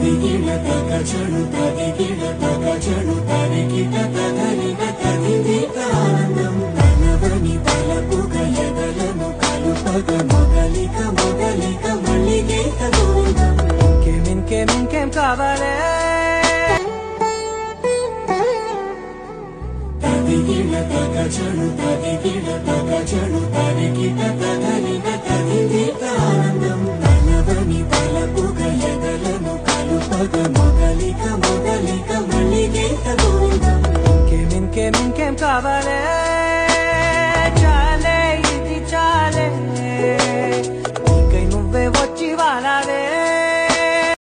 తదిగిన తగచడు తదిగిన తగచడు తరికిట తదలిన తదిదీత ఆనందం తనవని తలపుగ ఎదలను కలుపగ మొగలిక మొగలిక మల్లిగేత గోవిందం ఇంకేం కావాలే తదిగిన తగచడు తదిగిన తగచడు తరికిట తదలిన తదిదీత ఆనందం తనవని తలపుగ ఎదలను కలుపగ